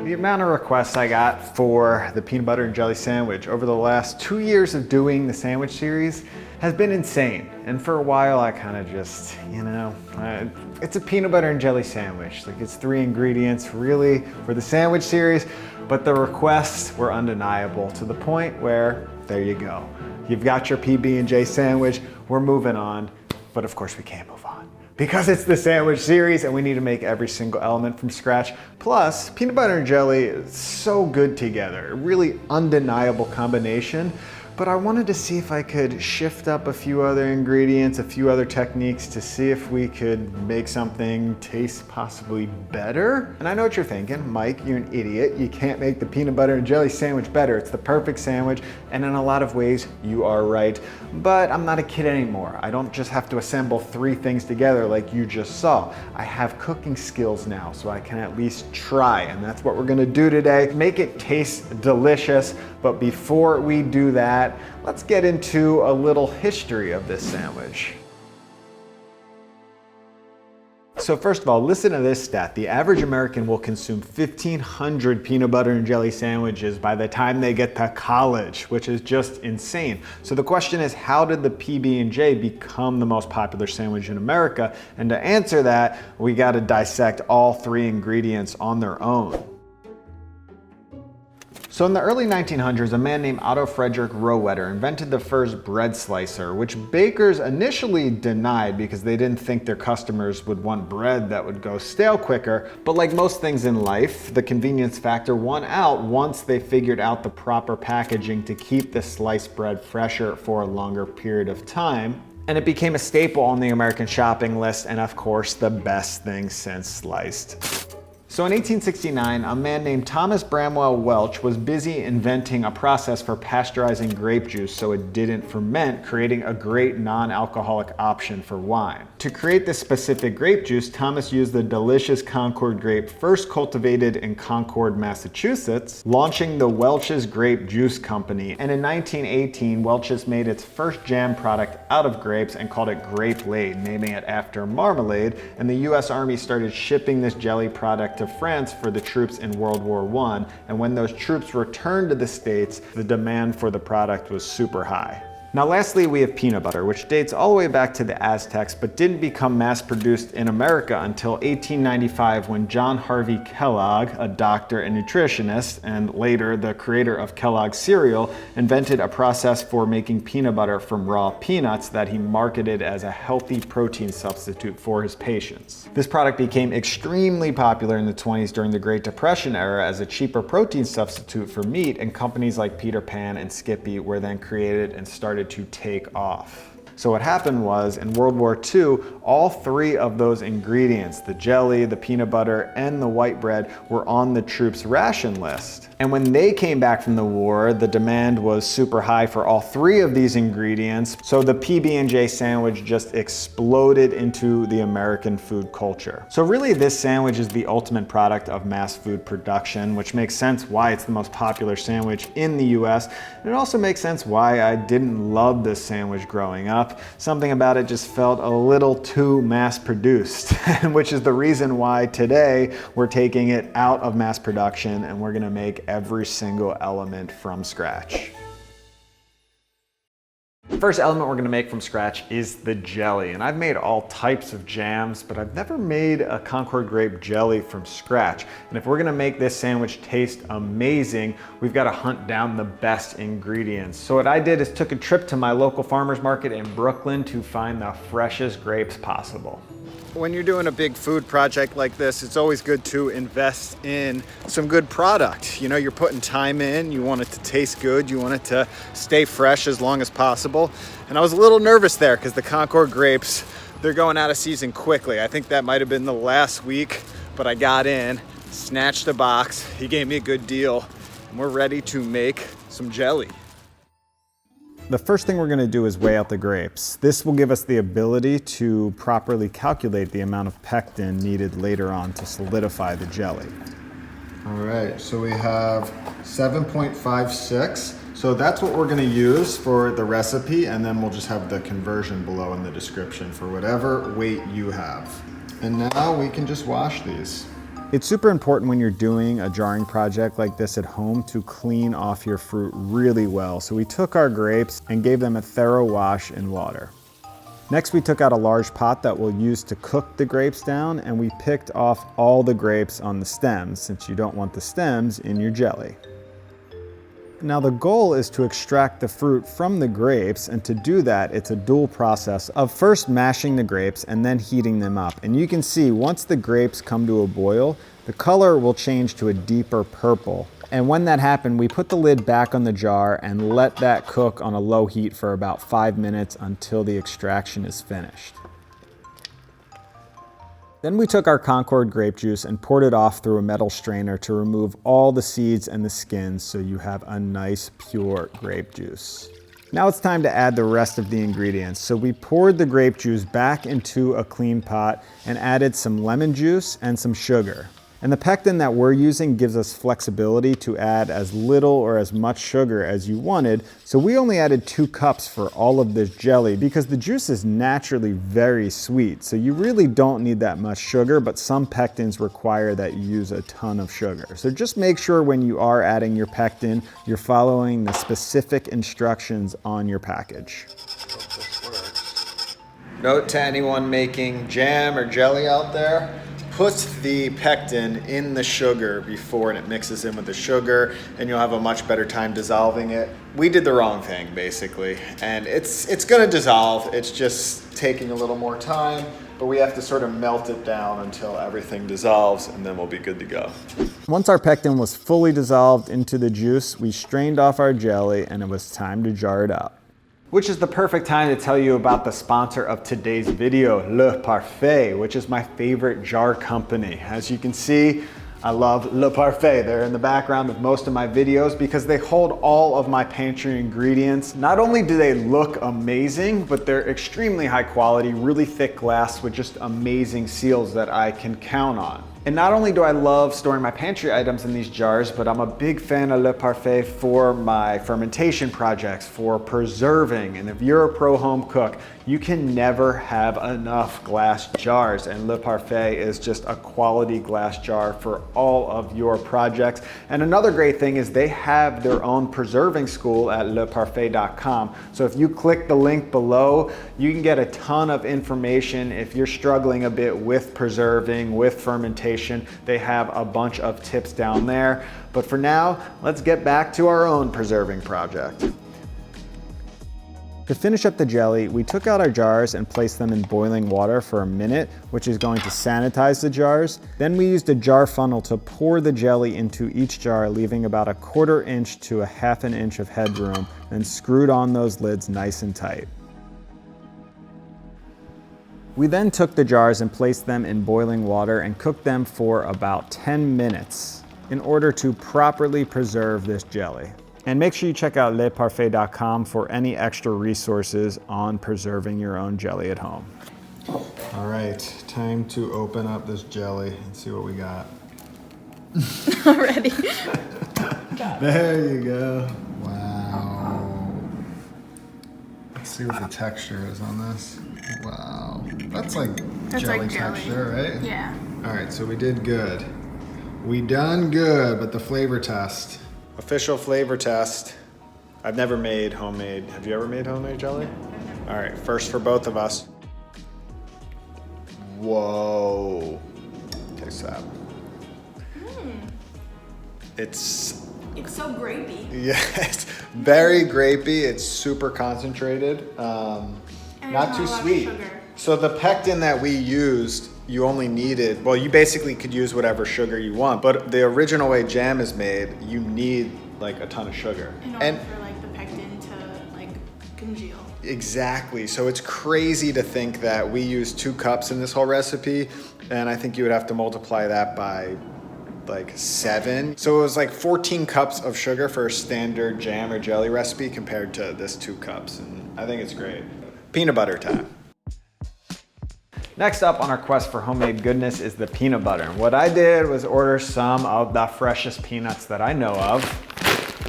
The amount of requests I got for the peanut butter and jelly sandwich over the last 2 years of doing the sandwich series has been insane. And for a while I kind of just, it's a peanut butter and jelly sandwich. Like, it's 3 ingredients really for the sandwich series, but the requests were undeniable to the point where, there you go. You've got your PB&J sandwich, we're moving on, but of course we can't move on, because it's the sandwich series and we need to make every single element from scratch. Plus, peanut butter and jelly is so good together, a really undeniable combination. But I wanted to see if I could shift up a few other ingredients, a few other techniques to see if we could make something taste possibly better. And I know what you're thinking, Mike, you're an idiot. You can't make the peanut butter and jelly sandwich better. It's the perfect sandwich, and in a lot of ways, you are right. But I'm not a kid anymore. I don't just have to assemble 3 things together like you just saw. I have cooking skills now, so I can at least try, and that's what we're gonna do today. Make it taste delicious, but before we do that, let's get into a little history of this sandwich. So first of all, listen to this stat. The average American will consume 1,500 peanut butter and jelly sandwiches by the time they get to college, which is just insane. So the question is, how did the PB&J become the most popular sandwich in America? And to answer that, we gotta dissect all 3 ingredients on their own. So in the early 1900s, a man named Otto Frederick Rohwedder invented the first bread slicer, which bakers initially denied because they didn't think their customers would want bread that would go stale quicker. But like most things in life, the convenience factor won out once they figured out the proper packaging to keep the sliced bread fresher for a longer period of time. And it became a staple on the American shopping list, and of course, the best thing since sliced. So in 1869, a man named Thomas Bramwell Welch was busy inventing a process for pasteurizing grape juice so it didn't ferment, creating a great non-alcoholic option for wine. To create this specific grape juice, Thomas used the delicious Concord grape first cultivated in Concord, Massachusetts, launching the Welch's Grape Juice Company. And in 1918, Welch's made its first jam product out of grapes and called it Grape-Laid, naming it after marmalade. And the US Army started shipping this jelly product to France for the troops in World War I, and when those troops returned to the States, the demand for the product was super high. Now lastly, we have peanut butter, which dates all the way back to the Aztecs, but didn't become mass-produced in America until 1895 when John Harvey Kellogg, a doctor and nutritionist, and later the creator of Kellogg's cereal, invented a process for making peanut butter from raw peanuts that he marketed as a healthy protein substitute for his patients. This product became extremely popular in the 20s during the Great Depression era as a cheaper protein substitute for meat, and companies like Peter Pan and Skippy were then created and started to take off. So what happened was, in World War II, all 3 of those ingredients, the jelly, the peanut butter, and the white bread, were on the troops' ration list. And when they came back from the war, the demand was super high for all 3 of these ingredients, so the PB&J sandwich just exploded into the American food culture. So really, this sandwich is the ultimate product of mass food production, which makes sense why it's the most popular sandwich in the US. And it also makes sense why I didn't love this sandwich growing up. Something about it just felt a little too mass-produced, which is the reason why today we're taking it out of mass production and we're gonna make every single element from scratch. The first element we're gonna make from scratch is the jelly. And I've made all types of jams, but I've never made a Concord grape jelly from scratch. And if we're gonna make this sandwich taste amazing, we've gotta hunt down the best ingredients. So what I did is took a trip to my local farmer's market in Brooklyn to find the freshest grapes possible. When you're doing a big food project like this, it's always good to invest in some good product. You know, you're putting time in, you want it to taste good, you want it to stay fresh as long as possible. And I was a little nervous there because the Concord grapes, they're going out of season quickly. I think that might have been the last week, but I got in, snatched a box, he gave me a good deal, and we're ready to make some jelly. The first thing we're gonna do is weigh out the grapes. This will give us the ability to properly calculate the amount of pectin needed later on to solidify the jelly. All right, so we have 7.56. So that's what we're gonna use for the recipe, and then we'll just have the conversion below in the description for whatever weight you have. And now we can just wash these. It's super important when you're doing a jarring project like this at home to clean off your fruit really well. So we took our grapes and gave them a thorough wash in water. Next, we took out a large pot that we'll use to cook the grapes down, and we picked off all the grapes on the stems since you don't want the stems in your jelly. Now the goal is to extract the fruit from the grapes, and to do that, it's a dual process of first mashing the grapes and then heating them up. And you can see once the grapes come to a boil, the color will change to a deeper purple. And when that happened, we put the lid back on the jar and let that cook on a low heat for about 5 minutes until the extraction is finished. Then we took our Concord grape juice and poured it off through a metal strainer to remove all the seeds and the skins so you have a nice pure grape juice. Now it's time to add the rest of the ingredients. So we poured the grape juice back into a clean pot and added some lemon juice and some sugar. And the pectin that we're using gives us flexibility to add as little or as much sugar as you wanted. So we only added 2 cups for all of this jelly because the juice is naturally very sweet. So you really don't need that much sugar, but some pectins require that you use a ton of sugar. So just make sure when you are adding your pectin, you're following the specific instructions on your package. Hope this works. Note to anyone making jam or jelly out there, put the pectin in the sugar before and it mixes in with the sugar, and you'll have a much better time dissolving it. We did the wrong thing basically, and it's gonna dissolve. It's just taking a little more time, but we have to sort of melt it down until everything dissolves, and then we'll be good to go. Once our pectin was fully dissolved into the juice, we strained off our jelly and it was time to jar it up. Which is the perfect time to tell you about the sponsor of today's video, Le Parfait, which is my favorite jar company. As you can see, I love Le Parfait. They're in the background of most of my videos because they hold all of my pantry ingredients. Not only do they look amazing, but they're extremely high quality, really thick glass with just amazing seals that I can count on. And not only do I love storing my pantry items in these jars, but I'm a big fan of Le Parfait for my fermentation projects, for preserving. And if you're a pro home cook, you can never have enough glass jars. And Le Parfait is just a quality glass jar for all of your projects. And another great thing is they have their own preserving school at leparfait.com. So if you click the link below, you can get a ton of information if you're struggling a bit with preserving, with fermentation. They have a bunch of tips down there. But for now, let's get back to our own preserving project. To finish up the jelly, we took out our jars and placed them in boiling water for a minute, which is going to sanitize the jars. Then we used a jar funnel to pour the jelly into each jar, leaving about 1/4 inch to 1/2 inch of headroom, and screwed on those lids nice and tight. We then took the jars and placed them in boiling water and cooked them for about 10 minutes in order to properly preserve this jelly. And make sure you check out leparfait.com for any extra resources on preserving your own jelly at home. All right, time to open up this jelly and see what we got. Already. There you go. Wow. Let's see what the texture is on this. Wow. That's like jelly texture, right? Yeah. All right, so we did good. We done good, but the flavor test. Official flavor test. I've never made homemade. Have you ever made homemade jelly? All right, first for both of us. Whoa. Taste that. It's so grapey. Yeah, it's very grapey. It's super concentrated. Not too sweet. So the pectin that we used, you only needed, well, you basically could use whatever sugar you want, but the original way jam is made, you need like a ton of sugar. In order for like the pectin to like congeal. Exactly. So it's crazy to think that we use 2 cups in this whole recipe, and I think you would have to multiply that by like 7. So it was like 14 cups of sugar for a standard jam or jelly recipe compared to this 2 cups, and I think it's great. Peanut butter time. Next up on our quest for homemade goodness is the peanut butter. What I did was order some of the freshest peanuts that I know of.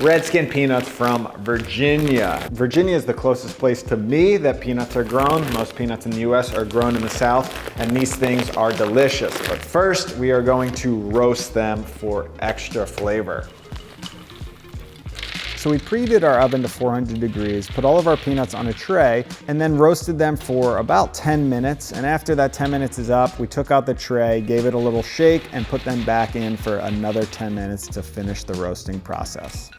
Redskin peanuts from Virginia. Virginia is the closest place to me that peanuts are grown. Most peanuts in the US are grown in the South, and these things are delicious. But first, we are going to roast them for extra flavor. So we preheated our oven to 400 degrees, put all of our peanuts on a tray, and then roasted them for about 10 minutes. And after that 10 minutes is up, we took out the tray, gave it a little shake, and put them back in for another 10 minutes to finish the roasting process.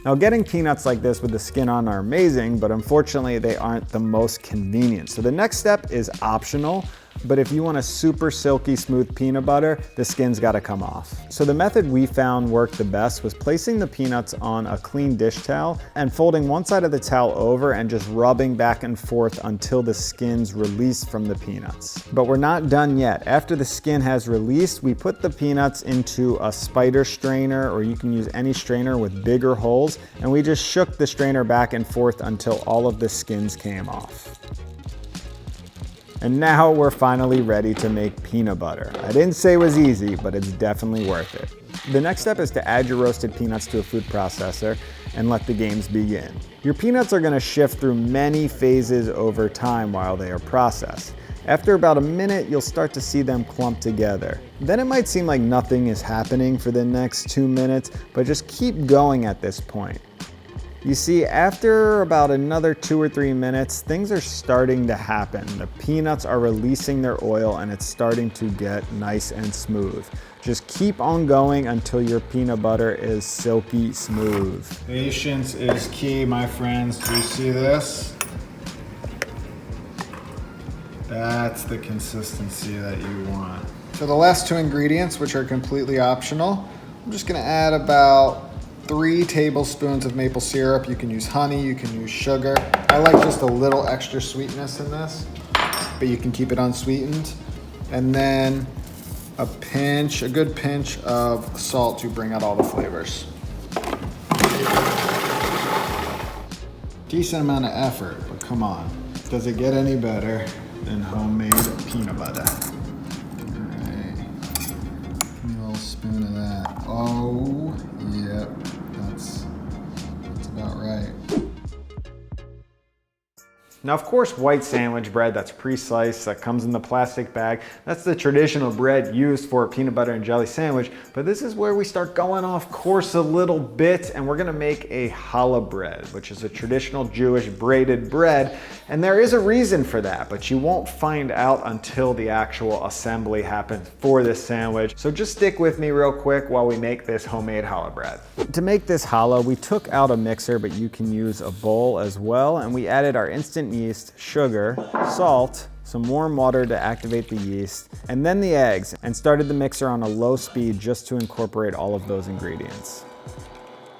Now, getting peanuts like this with the skin on are amazing, but unfortunately they aren't the most convenient. So the next step is optional, but if you want a super silky smooth peanut butter, the skin's gotta come off. So the method we found worked the best was placing the peanuts on a clean dish towel and folding one side of the towel over and just rubbing back and forth until the skin's released from the peanuts. But we're not done yet. After the skin has released, we put the peanuts into a spider strainer, or you can use any strainer with bigger holes, and we just shook the strainer back and forth until all of the skins came off. And now we're finally ready to make peanut butter. I didn't say it was easy, but it's definitely worth it. The next step is to add your roasted peanuts to a food processor and let the games begin. Your peanuts are gonna shift through many phases over time while they are processed. After about a minute, you'll start to see them clump together. Then it might seem like nothing is happening for the next 2 minutes, but just keep going at this point. You see, after about another 2 or 3 minutes, things are starting to happen. The peanuts are releasing their oil and it's starting to get nice and smooth. Just keep on going until your peanut butter is silky smooth. Patience is key, my friends. Do you see this? That's the consistency that you want. For the last 2 ingredients, which are completely optional, I'm just gonna add about 3 tablespoons of maple syrup. You can use honey, you can use sugar. I like just a little extra sweetness in this, but you can keep it unsweetened. And then a good pinch of salt to bring out all the flavors. Decent amount of effort, but come on. Does it get any better than homemade peanut butter? All right, give me a little spoon of that. Oh, yep. That's about right. Now, of course, white sandwich bread that's pre-sliced, that comes in the plastic bag, that's the traditional bread used for a peanut butter and jelly sandwich, but this is where we start going off course a little bit, and we're gonna make a challah bread, which is a traditional Jewish braided bread, and there is a reason for that, but you won't find out until the actual assembly happens for this sandwich. So just stick with me real quick while we make this homemade challah bread. To make this challah, we took out a mixer, but you can use a bowl as well, and we added our instant yeast, sugar, salt, some warm water to activate the yeast, and then the eggs, and started the mixer on a low speed just to incorporate all of those ingredients.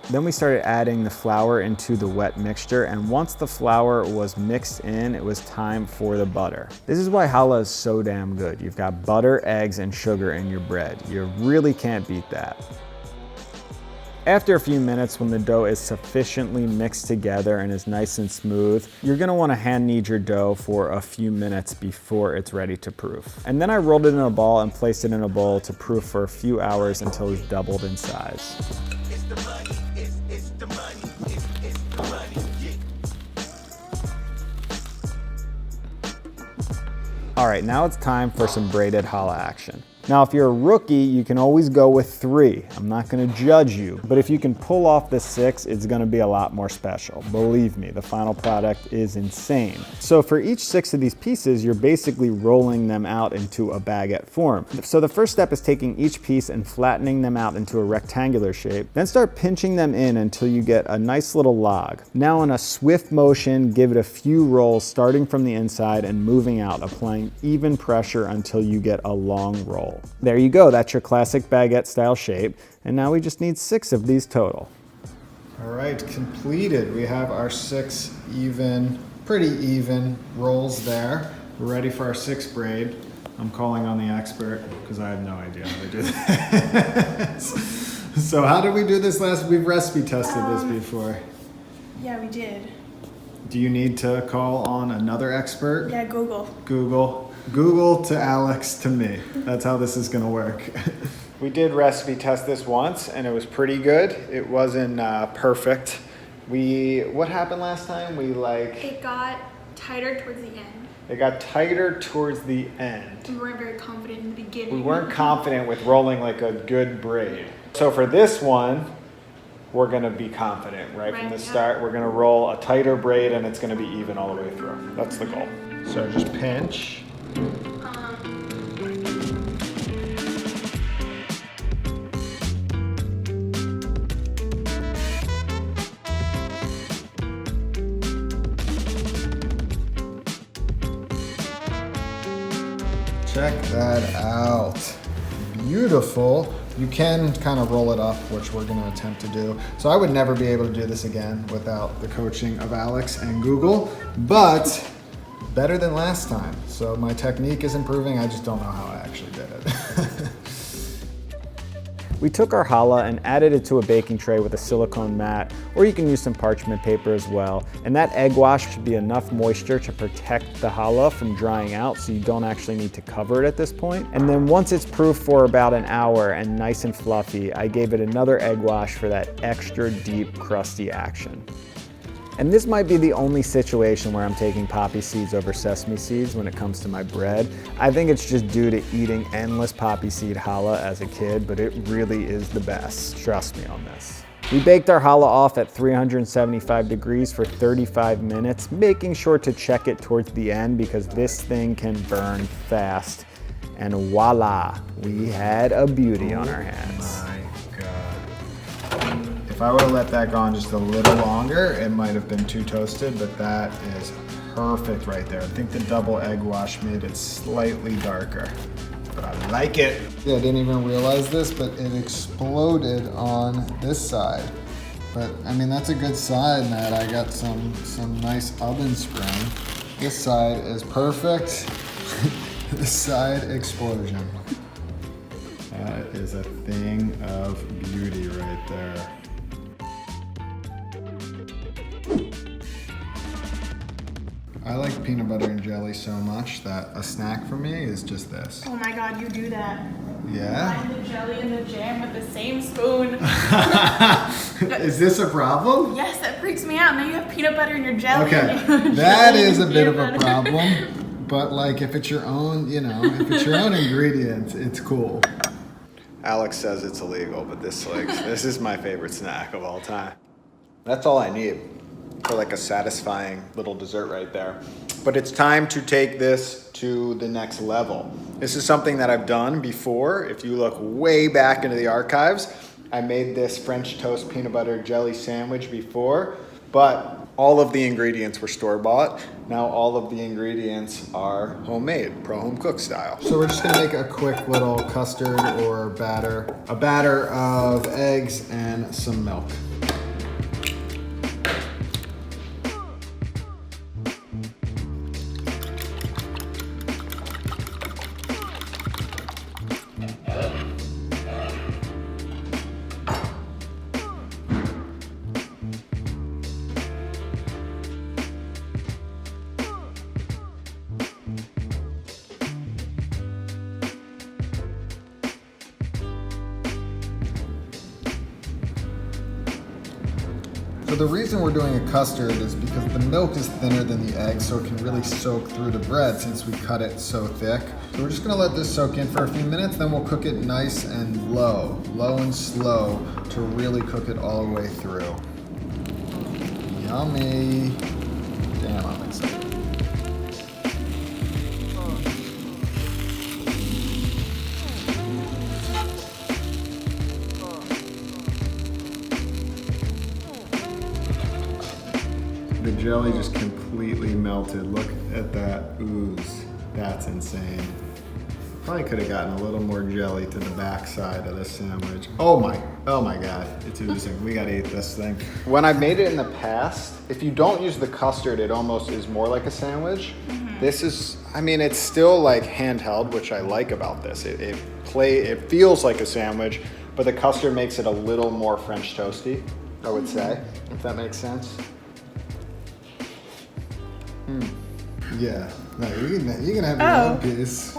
Then we started adding the flour into the wet mixture, and once the flour was mixed in, it was time for the butter. This is why challah is so damn good. You've got butter, eggs, and sugar in your bread. You really can't beat that. After a few minutes, when the dough is sufficiently mixed together and is nice and smooth, you're gonna wanna hand knead your dough for a few minutes before it's ready to proof. And then I rolled it in a ball and placed it in a bowl to proof for a few hours until it's doubled in size. All right, now it's time for some braided challah action. Now, if you're a rookie, you can always go with 3. I'm not gonna judge you, but if you can pull off the 6, it's gonna be a lot more special. Believe me, the final product is insane. So for each 6 of these pieces, you're basically rolling them out into a baguette form. So the first step is taking each piece and flattening them out into a rectangular shape, then start pinching them in until you get a nice little log. Now in a swift motion, give it a few rolls starting from the inside and moving out, applying even pressure until you get a long roll. There you go, that's your classic baguette style shape. And now we just need 6 of these total. All right, completed. We have our 6 pretty even rolls there. We're ready for our 6th braid. I'm calling on the expert because I have no idea how to do this. So how did we do this we've recipe tested this before. Yeah, we did. Do you need to call on another expert? Yeah, Google. Google to Alex to me. That's how this is gonna work. We did recipe test this once and it was pretty good. It wasn't perfect. What happened last time? It got tighter towards the end. It got tighter towards the end. We weren't very confident in the beginning. We weren't confident with rolling like a good braid. So for this one, we're gonna be confident right from the start. We're gonna roll a tighter braid and it's gonna be even all the way through. That's the goal. So just pinch. Check that out. Beautiful. You can kind of roll it up, which we're going to attempt to do. So I would never be able to do this again without the coaching of Alex and Google, but better than last time. So my technique is improving. I just don't know how I actually did it. We took our challah and added it to a baking tray with a silicone mat, or you can use some parchment paper as well. And that egg wash should be enough moisture to protect the challah from drying out, so you don't actually need to cover it at this point. And then once it's proof for about an hour and nice and fluffy, I gave it another egg wash for that extra deep, crusty action. And this might be the only situation where I'm taking poppy seeds over sesame seeds when it comes to my bread. I think it's just due to eating endless poppy seed challah as a kid, but it really is the best. Trust me on this. We baked our challah off at 375 degrees for 35 minutes, making sure to check it towards the end because this thing can burn fast. And voila, we had a beauty on our hands. If I would have let that go on just a little longer, it might have been too toasted, but that is perfect right there. I think the double egg wash made it slightly darker, but I like it. Yeah, I didn't even realize this, but it exploded on this side. But I mean, that's a good sign that I got some nice oven spring. This side is perfect. This side explosion. That is a thing of beauty right there. I like peanut butter and jelly so much that a snack for me is just this. Oh my god, you do that. Yeah? Combine the jelly and the jam with the same spoon. Is this a problem? Yes, that freaks me out. Now you have peanut butter in your jelly. Okay, that is a bit of a problem. But like if it's your own, if it's your own ingredient, it's cool. Alex says it's illegal, but this is my favorite snack of all time. That's all I need for like a satisfying little dessert right there. But it's time to take this to the next level. This is something that I've done before. If you look way back into the archives, I made this French toast peanut butter jelly sandwich before, but all of the ingredients were store-bought. Now all of the ingredients are homemade, pro-home cook style. So we're just gonna make a quick little custard or batter, a batter of eggs and some milk. So the reason we're doing a custard is because the milk is thinner than the egg, so it can really soak through the bread since we cut it so thick. So we're just gonna let this soak in for a few minutes, then we'll cook it nice and low and slow to really cook it all the way through. Yummy. Damn, I'm excited. The jelly just completely melted. Look at that ooze. That's insane. Probably could have gotten a little more jelly to the back side of this sandwich. Oh my God, it's oozing. We gotta eat this thing. When I made it in the past, if you don't use the custard, it almost is more like a sandwich. This is, it's still like handheld, which I like about this. It feels like a sandwich, but the custard makes it a little more French toasty, I would say, if that makes sense. Yeah, no, you can have your own piece.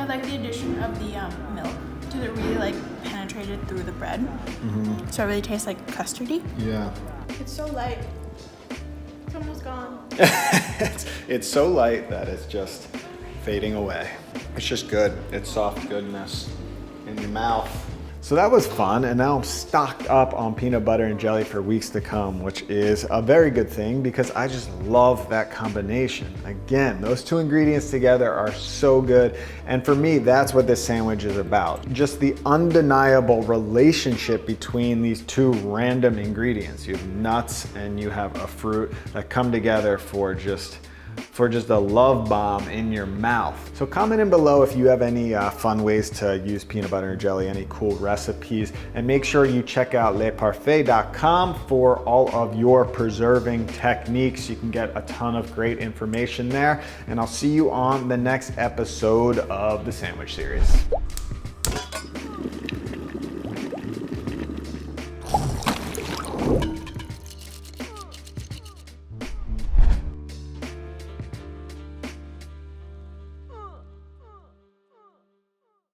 I like the addition of the milk to it really like penetrated through the bread. So it really tastes like custardy. Yeah. It's so light. It's almost gone. It's so light that it's just fading away. It's just good. It's soft goodness in your mouth. So that was fun, and now I'm stocked up on peanut butter and jelly for weeks to come, which is a very good thing because I just love that combination. Again, those two ingredients together are so good, and for me, that's what this sandwich is about. Just the undeniable relationship between these two random ingredients. You have nuts and you have a fruit that come together for just a love bomb in your mouth. So comment in below if you have any fun ways to use peanut butter and jelly, any cool recipes, and make sure you check out lesparfaits.com for all of your preserving techniques. You can get a ton of great information there, and I'll see you on the next episode of the sandwich series.